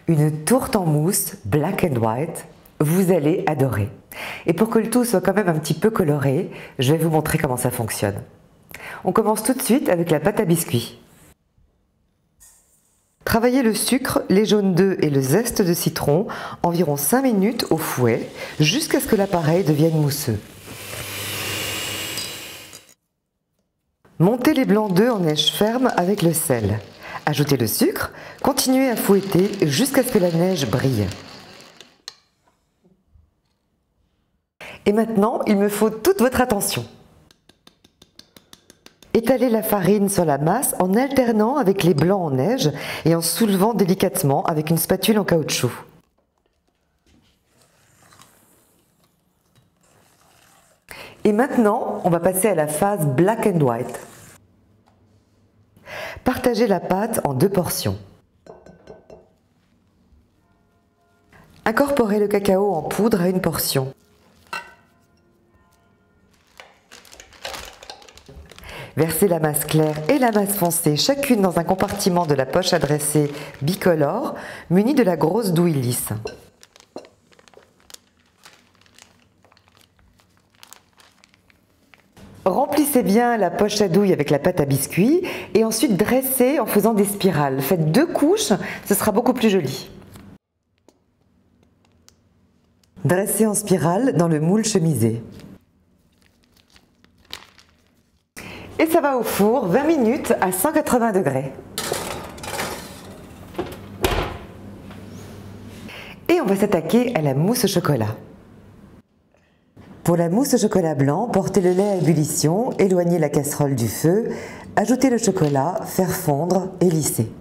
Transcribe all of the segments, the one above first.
Une tourte en mousse black and white, vous allez adorer. Et pour que le tout soit quand même un petit peu coloré, je vais vous montrer comment ça fonctionne. On commence tout de suite avec la pâte à biscuits. Travaillez le sucre, les jaunes d'œufs et le zeste de citron environ 5 minutes au fouet jusqu'à ce que l'appareil devienne mousseux. Montez les blancs d'œufs en neige ferme avec le sel. Ajoutez le sucre, continuez à fouetter jusqu'à ce que la neige brille. Et maintenant, il me faut toute votre attention. Étalez la farine sur la masse en alternant avec les blancs en neige et en soulevant délicatement avec une spatule en caoutchouc. Et maintenant, on va passer à la phase black and white. Partagez la pâte en 2 portions. Incorporez le cacao en poudre à une portion. Versez la masse claire et la masse foncée chacune dans un compartiment de la poche à dresser bicolore munie de la grosse douille lisse. Remplissez bien la poche à douille avec la pâte à biscuits et ensuite dressez en faisant des spirales. Faites 2 couches, ce sera beaucoup plus joli. Dressez en spirale dans le moule chemisé. Et ça va au four 20 minutes à 180 degrés. Et on va s'attaquer à la mousse au chocolat. Pour la mousse au chocolat blanc, portez le lait à ébullition, éloignez la casserole du feu, ajoutez le chocolat, faire fondre et lisser.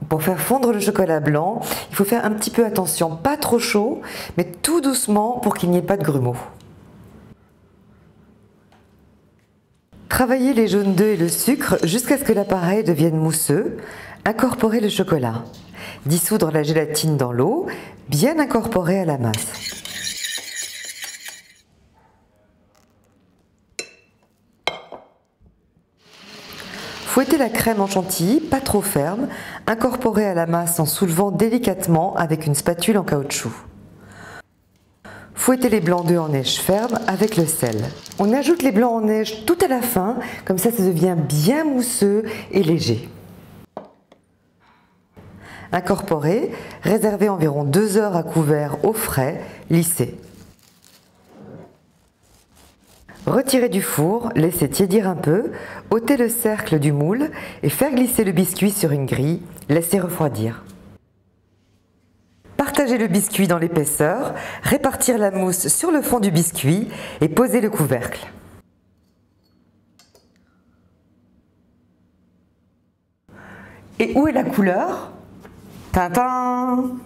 Pour faire fondre le chocolat blanc, il faut faire un petit peu attention, pas trop chaud, mais tout doucement pour qu'il n'y ait pas de grumeaux. Travaillez les jaunes d'œufs et le sucre jusqu'à ce que l'appareil devienne mousseux. Incorporez le chocolat. Dissoudre la gélatine dans l'eau, bien incorporée à la masse. Fouettez la crème en chantilly, pas trop ferme, incorporée à la masse en soulevant délicatement avec une spatule en caoutchouc. Fouettez les blancs d'œufs en neige ferme avec le sel. On ajoute les blancs en neige tout à la fin, comme ça devient bien mousseux et léger. Incorporez, réservez environ 2 heures à couvert au frais, lissez. Retirez du four, laissez tiédir un peu, ôtez le cercle du moule et faire glisser le biscuit sur une grille, laissez refroidir. Partagez le biscuit dans l'épaisseur, répartir la mousse sur le fond du biscuit et posez le couvercle. Et où est la couleur? Tintin!